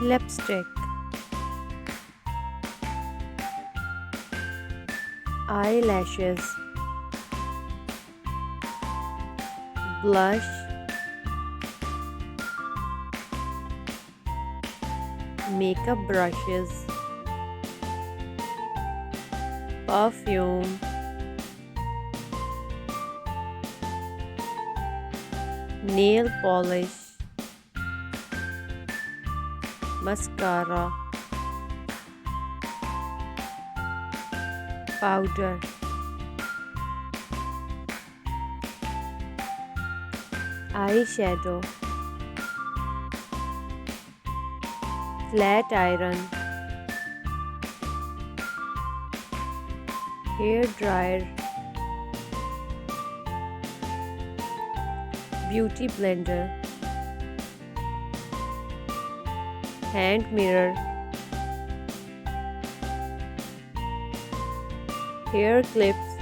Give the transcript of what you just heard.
lipstick, eyelashes, blush, makeup brushes, perfume, nail polish, mascara, powder, eyeshadow, flat iron, hair dryer, beauty blender, hand mirror, hair clips,